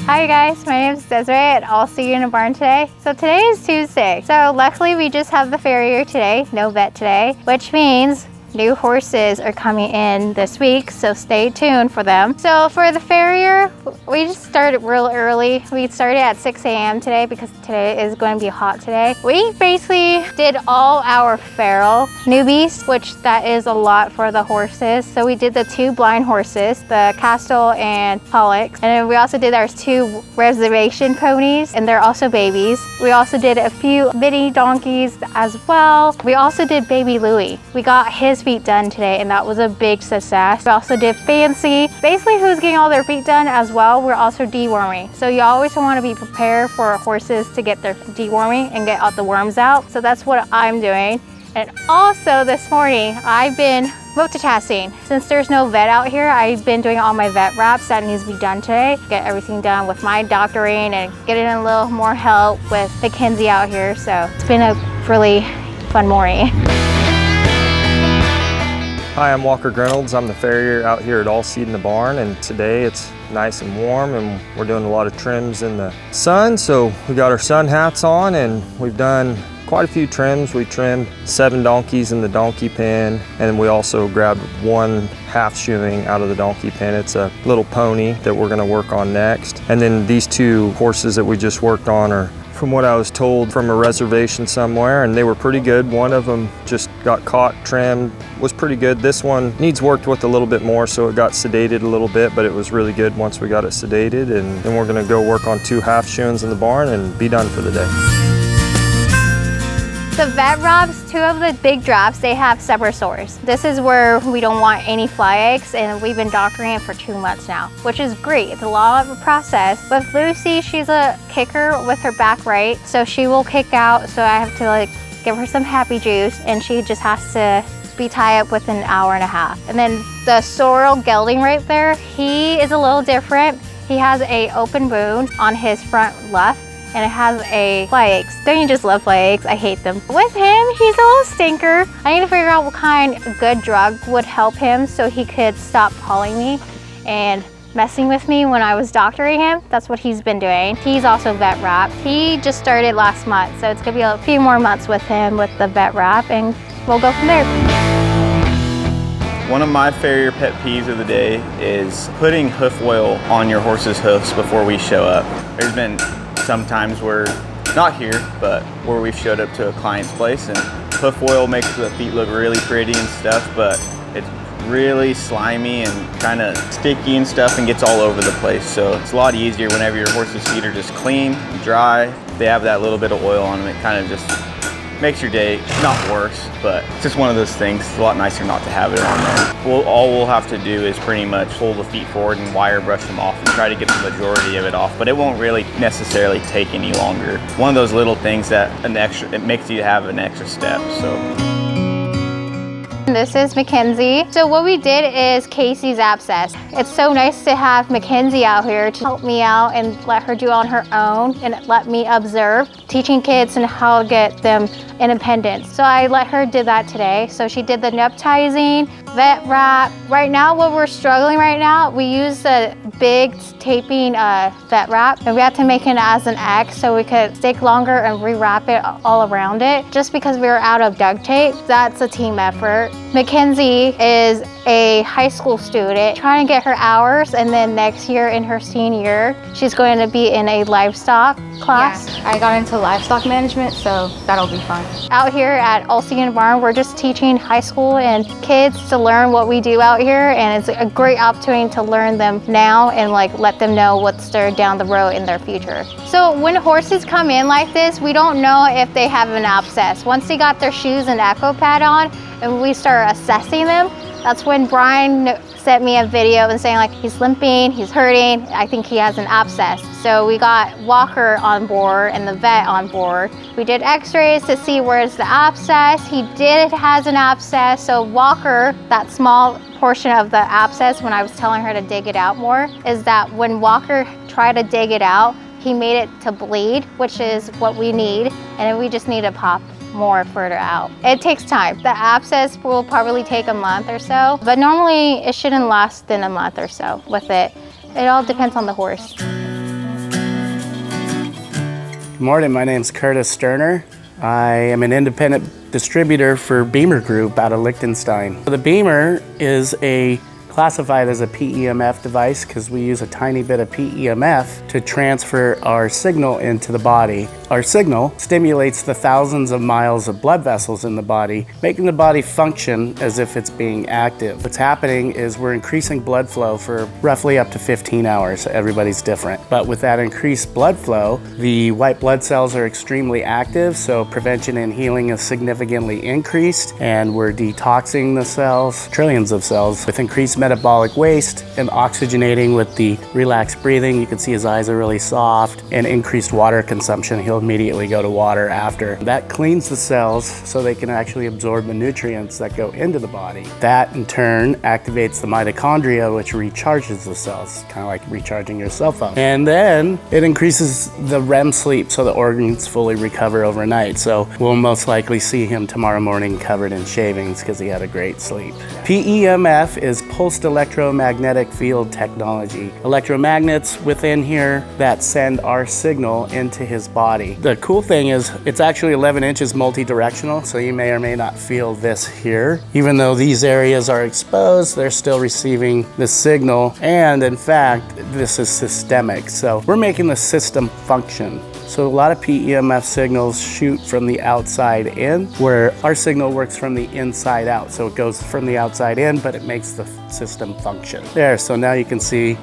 Hi guys, my name is Desiree and I'll see you in the barn today. So today is Tuesday. So luckily we just have the farrier today, no vet today, which means new horses are coming in this week, so stay tuned for them. So for the farrier, we just started real early. We started at 6 a.m. today because today is going to be hot today. We basically did all our feral newbies, which that is a lot for the horses. So we did the 2 blind horses, the Castle and Pollux. And then we also did our 2 reservation ponies, and they're also babies. We also did a few mini donkeys as well. We also did baby Louie. We got his feet done today, and that was a big success. We also did Fancy, basically who's getting all their feet done as well. We're also deworming, so you always want to be prepared for horses to get their deworming and get all the worms out. So that's what I'm doing. And also this morning I've been multitasking. Since there's no vet out here, I've been doing all my vet wraps that needs to be done today. Get everything done with my doctoring and getting a little more help with Mackenzie out here. So it's been a really fun morning. Hi, I'm Walker Reynolds. I'm the farrier out here at All Seed in the Barn, and today it's nice and warm and we're doing a lot of trims in the sun. So we got our sun hats on and we've done quite a few trims. We trimmed 7 donkeys in the donkey pen, and we also grabbed 1 half shoeing out of the donkey pen. It's a little pony that we're gonna work on next. And then these 2 horses that we just worked on are, from what I was told, from a reservation somewhere, and they were pretty good. One of them just got caught, trimmed, was pretty good. This one needs worked with a little bit more, so it got sedated a little bit, but it was really good once we got it sedated. And then we're gonna go work on 2 half shoeings in the barn and be done for the day. The vet wraps, 2 of the big drops, they have separate sores. This is where we don't want any fly eggs, and we've been doctoring it for 2 months now, which is great. It's a lot of a process. With Lucy, she's a kicker with her back right, so she will kick out, so I have to give her some happy juice, and she just has to be tied up within an hour and a half. And then the sorrel gelding right there, he is a little different. He has a open wound on his front left, and it has a fly eggs. Don't you just love fly eggs? I hate them. With him, he's a little stinker. I need to figure out what kind of good drug would help him so he could stop calling me and messing with me when I was doctoring him. That's what he's been doing. He's also vet wrapped. He just started last month, so it's gonna be a few more months with him with the vet wrap, and we'll go from there. One of my farrier pet peeves of the day is putting hoof oil on your horse's hoofs before we show up. There's been sometimes where, not here, but where we've showed up to a client's place, and hoof oil makes the feet look really pretty and stuff, but it's really slimy and kind of sticky and stuff and gets all over the place. So it's a lot easier whenever your horse's feet are just clean, dry. They have that little bit of oil on them. It kind of just makes your day not worse, but it's just one of those things. It's a lot nicer not to have it on there. All we'll have to do is pretty much pull the feet forward and wire brush them off and try to get the majority of it off, but it won't really necessarily take any longer. One of those little things that it makes you have an extra step. So. This is Mackenzie. So what we did is Casey's abscess. It's so nice to have Mackenzie out here to help me out and let her do on her own and let me observe, teaching kids and how to get them independent. So I let her do that today. So she did the neptizing, vet wrap. Right now, what we're struggling right now, we use the big taping vet wrap, and we have to make it as an X so we could stick longer and rewrap it all around it. Just because we were out of duct tape, that's a team effort. Mackenzie is a high school student trying to get her hours, and then next year in her senior year, she's going to be in a livestock class. Yeah, I got into livestock management, so that'll be fun. Out here at All Seed in the Barn, we're just teaching high school and kids to learn what we do out here, and it's a great opportunity to learn them now and let them know what's there down the road in their future. So when horses come in like this, we don't know if they have an abscess. Once they got their shoes and echo pad on and we start assessing them, that's when Brian sent me a video and saying he's limping, he's hurting, I think he has an abscess. So we got Walker on board and the vet on board. We did x-rays to see where's the abscess. He has an abscess. So Walker, that small portion of the abscess, when I was telling her to dig it out more, is that when Walker tried to dig it out, he made it to bleed, which is what we need, and then we just need to pop more further out. It takes time. The abscess will probably take a month or so, but normally it shouldn't last than a month or so with it. It all depends on the horse. Good morning, my name's Curtis Sterner. I am an independent distributor for Beamer Group out of Liechtenstein. The Beamer is classified as a PEMF device because we use a tiny bit of PEMF to transfer our signal into the body. Our signal stimulates the thousands of miles of blood vessels in the body, making the body function as if it's being active. What's happening is we're increasing blood flow for roughly up to 15 hours. Everybody's different. But with that increased blood flow, the white blood cells are extremely active, so prevention and healing is significantly increased, and we're detoxing the cells, trillions of cells, with increased metabolic waste and oxygenating with the relaxed breathing. You can see his eyes are really soft, and increased water consumption. He'll immediately go to water after. That cleans the cells so they can actually absorb the nutrients that go into the body. That in turn activates the mitochondria, which recharges the cells, kind of like recharging your cell phone. And then it increases the REM sleep so the organs fully recover overnight. So we'll most likely see him tomorrow morning covered in shavings because he had a great sleep. PEMF is pulsed electromagnetic field technology. Electromagnets within here that send our signal into his body. The cool thing is it's actually 11 inches multi-directional, so you may or may not feel this here. Even though these areas are exposed, they're still receiving the signal, and in fact, this is systemic. So we're making the system function. So a lot of PEMF signals shoot from the outside in, where our signal works from the inside out. So it goes from the outside in, but it makes the system function. There, so now you can see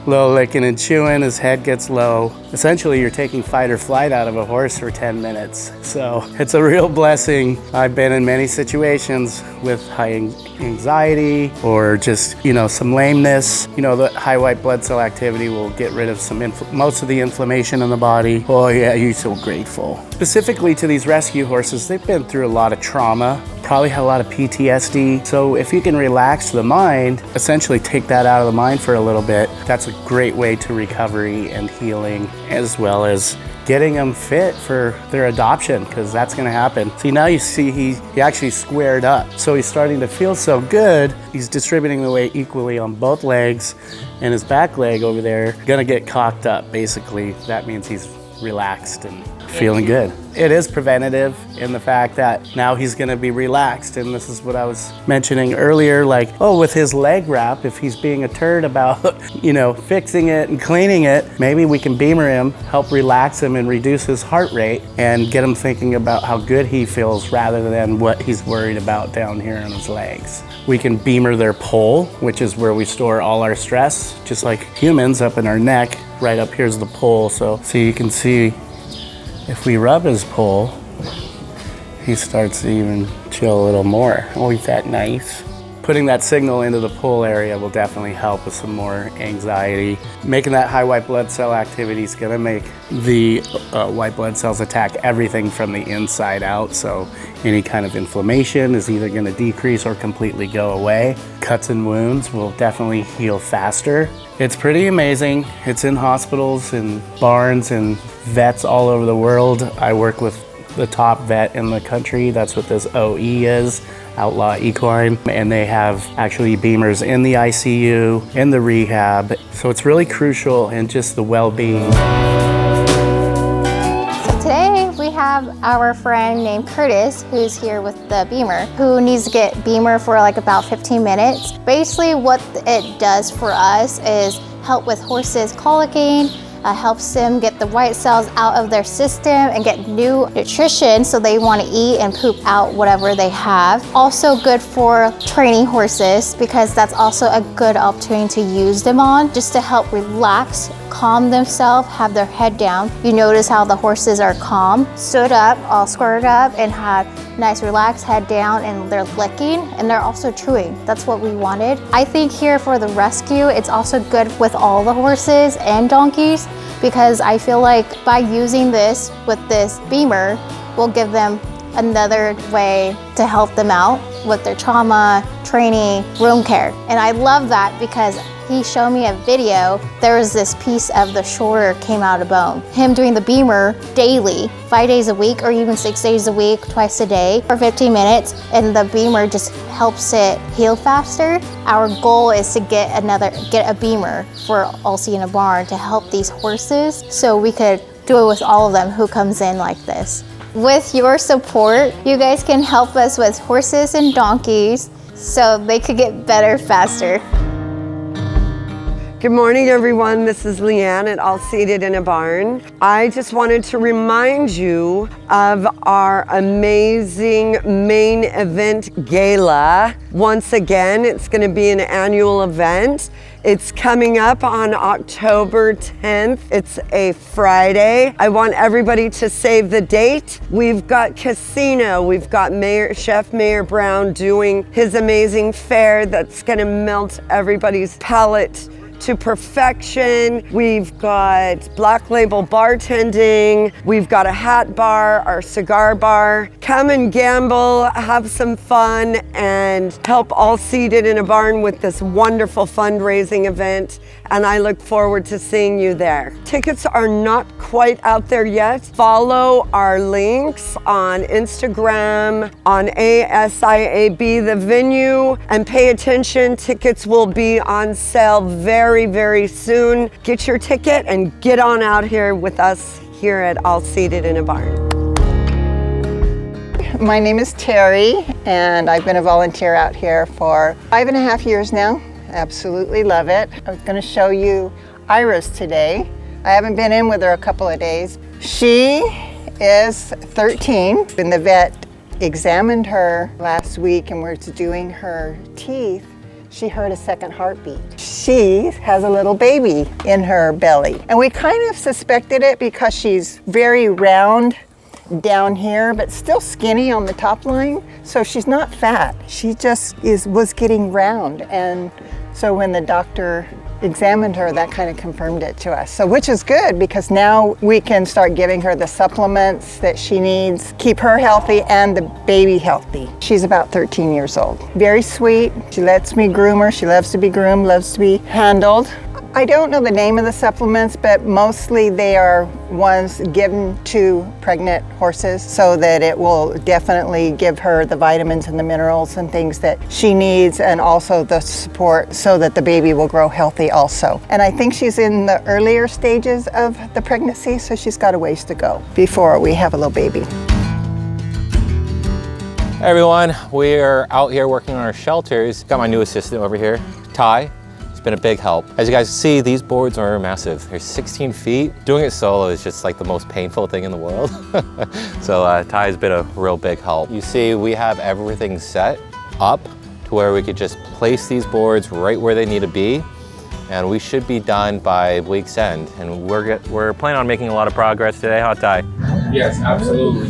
low licking and chewing, his head gets low. Essentially, you're taking fight or flight out of a horse for 10 minutes. So it's a real blessing. I've been in many situations with high anxiety or just, some lameness. The high white blood cell activity will get rid of most of the inflammation in the body. Oh yeah, you're so grateful. Specifically to these rescue horses, they've been through a lot of trauma, probably had a lot of PTSD. So if you can relax the mind, essentially take that out of the mind for a little bit, that's a great way to recovery and healing, as well as getting them fit for their adoption, because that's going to happen. See, now you see he actually squared up. So he's starting to feel so good. He's distributing the weight equally on both legs, and his back leg over there going to get cocked up. Basically, that means he's relaxed and feeling good. It is preventative in the fact that now he's going to be relaxed, and this is what I was mentioning earlier, with his leg wrap, if he's being a turd about, fixing it and cleaning it, maybe we can Beamer him, help relax him and reduce his heart rate and get him thinking about how good he feels rather than what he's worried about down here on his legs. We can Beamer their pole, which is where we store all our stress, just like humans up in our neck. Right up here's the pole, so you can see if we rub his pole, he starts to even chill a little more. Oh, is that nice? Putting that signal into the pole area will definitely help with some more anxiety. Making that high white blood cell activity is gonna make the white blood cells attack everything from the inside out, so any kind of inflammation is either gonna decrease or completely go away. Cuts and wounds will definitely heal faster. It's pretty amazing. It's in hospitals and barns and vets all over the world. I work with the top vet in the country. That's what this OE is, Outlaw Equine. And they have actually Beamers in the ICU, in the rehab. So it's really crucial in just the well-being. Today we have our friend named Curtis, who's here with the Beamer, who needs to get Beamer for about 15 minutes. Basically what it does for us is help with horses colicking, helps them get the white cells out of their system and get new nutrition so they want to eat and poop out whatever they have. Also good for training horses, because that's also a good opportunity to use them on, just to help relax, calm themselves, have their head down. You notice how the horses are calm, stood up, all squared up, and had nice relaxed head down, and they're licking and they're also chewing. That's what we wanted. I think here for the rescue, it's also good with all the horses and donkeys, because I feel like by using this with this Beamer, we'll give them another way to help them out with their trauma, training, room care. And I love that because he showed me a video. There was this piece of the shoulder came out of bone. Him doing the Beamer daily, 5 days a week or even 6 days a week, twice a day for 15 minutes, and the Beamer just helps it heal faster. Our goal is to get a Beamer for All See in a Barn to help these horses so we could do it with all of them who comes in like this. With your support, you guys can help us with horses and donkeys so they could get better faster. Good morning, everyone. This is Leanne at All Seated in a Barn. I just wanted to remind you of our amazing main event gala. Once again, it's going to be an annual event. It's coming up on October 10th. It's a Friday. I want everybody to save the date. We've got casino. We've got Chef Mayor Brown doing his amazing fare that's going to melt everybody's palate to perfection. We've got Black Label bartending. We've got a hat bar, our cigar bar. Come and gamble, have some fun, and help All Seated in a Barn with this wonderful fundraising event. And I look forward to seeing you there. Tickets are not quite out there yet. Follow our links on Instagram, on ASIAB, the venue, and pay attention. Tickets will be on sale very, very soon. Get your ticket and get on out here with us here at All Seated in a Barn. My name is Terry, and I've been a volunteer out here for 5.5 years now. Absolutely love it. I was going to show you Iris today. I haven't been in with her a couple of days. She is 13, and the vet examined her last week and we're doing her teeth. She heard a second heartbeat. She has a little baby in her belly, and we kind of suspected it because she's very round down here, but still skinny on the top line. So she's not fat. She just was getting round. And so when the doctor examined her, that kind of confirmed it to us. So which is good, because now we can start giving her the supplements that she needs, keep her healthy and the baby healthy. She's about 13 years old. Very sweet. She lets me groom her. She loves to be groomed, loves to be handled. I don't know the name of the supplements, but mostly they are ones given to pregnant horses so that it will definitely give her the vitamins and the minerals and things that she needs, and also the support so that the baby will grow healthy also. And I think she's in the earlier stages of the pregnancy, so she's got a ways to go before we have a little baby. Hey everyone, we're out here working on our shelters. Got my new assistant over here, Ty. Been a big help. As you guys see, these boards are massive. They're 16 feet. Doing it solo is just like the most painful thing in the world. So Ty's been a real big help. You see, we have everything set up to where we could just place these boards right where they need to be, and we should be done by week's end. And we're planning on making a lot of progress today, huh, Ty? Yes, absolutely.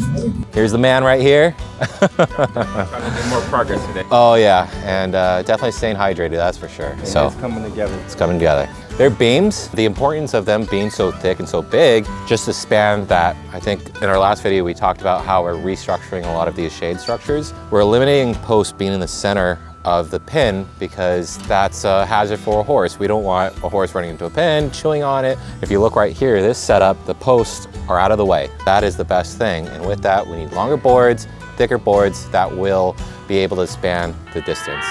Here's the man right here. Trying to get more progress today. Oh yeah, and definitely staying hydrated, that's for sure. And so it's coming together. It's coming together. They're beams. The importance of them being so thick and so big, just to span that. I think in our last video we talked about how we're restructuring a lot of these shade structures. We're eliminating posts being in the center of the pin because that's a hazard for a horse. We don't want a horse running into a pin, chewing on it. If you look right here, this setup, the posts are out of the way. That is the best thing. And with that, we need longer boards, thicker boards that will be able to span the distance.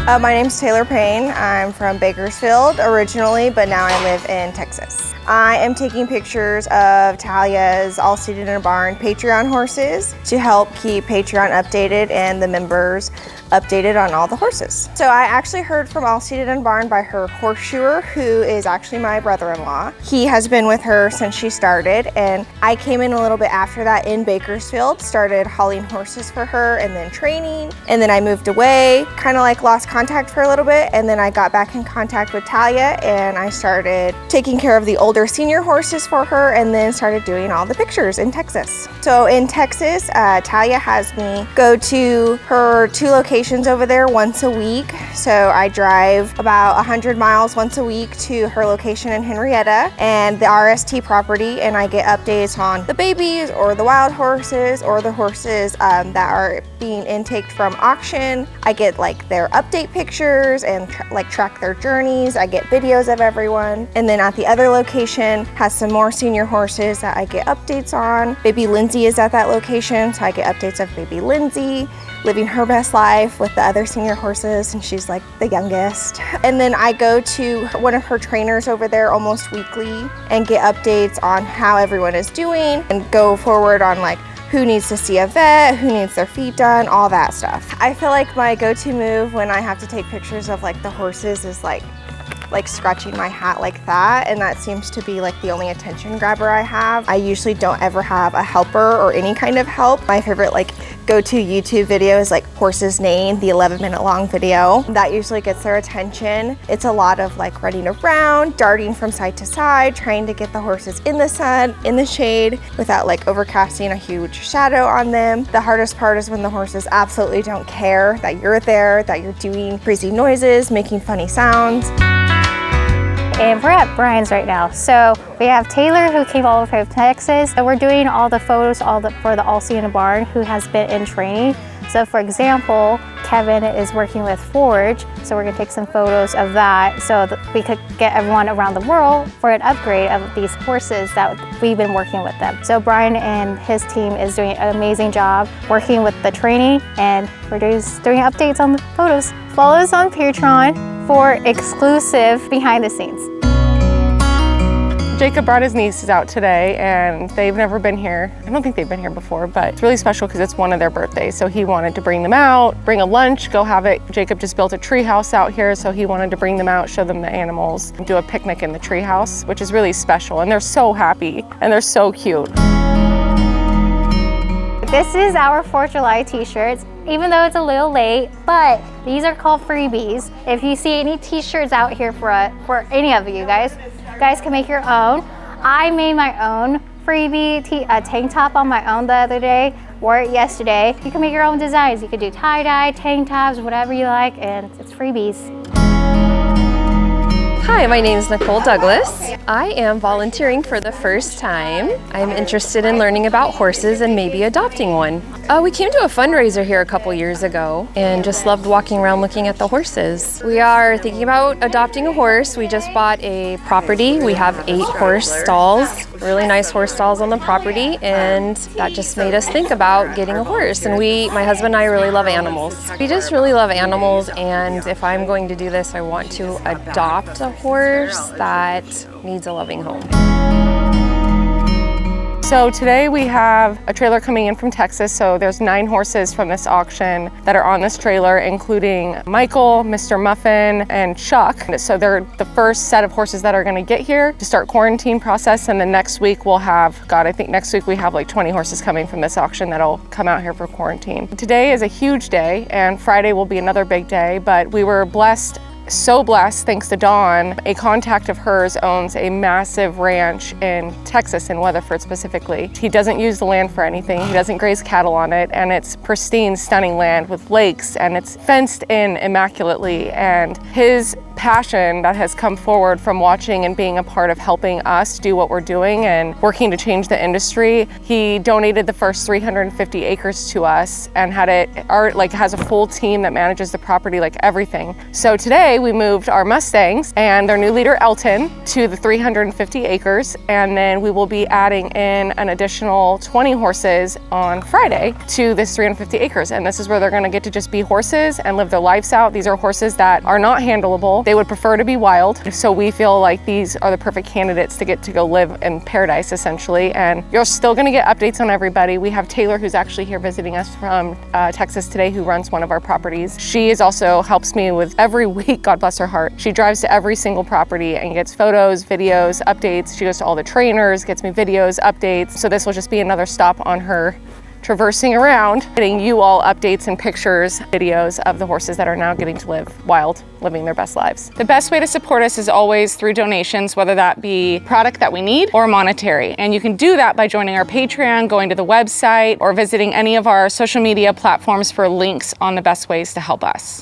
My name's Taylor Payne. I'm from Bakersfield originally, but now I live in Texas. I am taking pictures of Talia's All Seated in a Barn Patreon horses to help keep Patreon updated and the members updated on all the horses. So I actually heard from All Seated in a Barn by her horseshoer, who is actually my brother-in-law. He has been with her since she started, and I came in a little bit after that in Bakersfield, started hauling horses for her and then training, and then I moved away, kind of like lost contact for a little bit, and then I got back in contact with Talia and I started taking care of the older senior horses for her, and then started doing all the pictures in Texas. So in Texas, Talia has me go to her 2 locations over there once a week. So I drive about 100 miles once a week to her location in Henrietta and the RST property, and I get updates on the babies or the wild horses or the horses that are being intaked from auction. I get like their update pictures and track their journeys. I get videos of everyone. And then at the other location has some more senior horses that I get updates on. Baby Lindsay is at that location, so I get updates of baby Lindsay living her best life with the other senior horses, and she's like the youngest. And then I go to one of her trainers over there almost weekly and get updates on how everyone is doing and go forward on like who needs to see a vet, who needs their feet done, all that stuff. I feel like my go-to move when I have to take pictures of like the horses is like scratching my hat like that, and that seems to be like the only attention grabber I have. I usually don't ever have a helper or any kind of help. My favorite like go-to YouTube video is like horses neighing, the 11-minute long video. That usually gets their attention. It's a lot of like running around, darting from side to side, trying to get the horses in the sun, in the shade, without like overcasting a huge shadow on them. The hardest part is when the horses absolutely don't care that you're there, that you're doing crazy noises, making funny sounds. And we're at Brian's right now. So we have Taylor, who came all the way from Texas, and we're doing all the photos for the All See in a Barn, who has been in training. So for example, Kevin is working with Forge, so we're gonna take some photos of that so that we could get everyone around the world for an upgrade of these horses that we've been working with them. So Brian and his team is doing an amazing job working with the training, and we're just doing updates on the photos. Follow us on Patreon for exclusive behind the scenes. Jacob brought his nieces out today, and they've never been here. I don't think they've been here before, but it's really special because it's one of their birthdays. So he wanted to bring them out, bring a lunch, go have it. Jacob just built a tree house out here, so he wanted to bring them out, show them the animals, and do a picnic in the tree house, which is really special. And they're so happy, and they're so cute. This is our 4th of July t-shirts, even though it's a little late, but these are called freebies. If you see any t-shirts out here for any of you guys can make your own. I made my own freebie tank top on my own the other day, wore it yesterday. You can make your own designs. You could do tie-dye, tank tops, whatever you like, and it's freebies. Hi, my name is Nicole Douglas. I am volunteering for the first time. I'm interested in learning about horses and maybe adopting one. We came to a fundraiser here a couple years ago and just loved walking around looking at the horses. We are thinking about adopting a horse. We just bought a property. We have 8 horse stalls, really nice horse stalls on the property, and that just made us think about getting a horse. And my husband and I really love animals. We just really love animals, and if I'm going to do this, I want to adopt a horse that needs a loving home. So today we have a trailer coming in from Texas, so there's 9 horses from this auction that are on this trailer, including Michael, Mr. Muffin, and Chuck. So they're the first set of horses that are gonna get here to start quarantine process, and then next week we'll have, I think next week we have like 20 horses coming from this auction that'll come out here for quarantine. Today is a huge day, and Friday will be another big day, but we were blessed, so blessed, thanks to Dawn. A contact of hers owns a massive ranch in Texas, in Weatherford specifically. He doesn't use the land for anything. He doesn't graze cattle on it, and it's pristine, stunning land with lakes, and it's fenced in immaculately. And his passion that has come forward from watching and being a part of helping us do what we're doing and working to change the industry, he donated the first 350 acres to us and has a full team that manages the property, like everything. So today we moved our Mustangs and their new leader Elton to the 350 acres, and then we will be adding in an additional 20 horses on Friday to this 350 acres. And this is where they're gonna get to just be horses and live their lives out. These are horses that are not handleable. They would prefer to be wild. So we feel like these are the perfect candidates to get to go live in paradise, essentially. And you're still gonna get updates on everybody. We have Taylor, who's actually here visiting us from Texas today, who runs one of our properties. She also helps me with every week, God bless her heart. She drives to every single property and gets photos, videos, updates. She goes to all the trainers, gets me videos, updates. So this will just be another stop on her traversing around, getting you all updates and pictures, videos of the horses that are now getting to live wild, living their best lives. The best way to support us is always through donations, whether that be product that we need or monetary. And you can do that by joining our Patreon, going to the website, or visiting any of our social media platforms for links on the best ways to help us.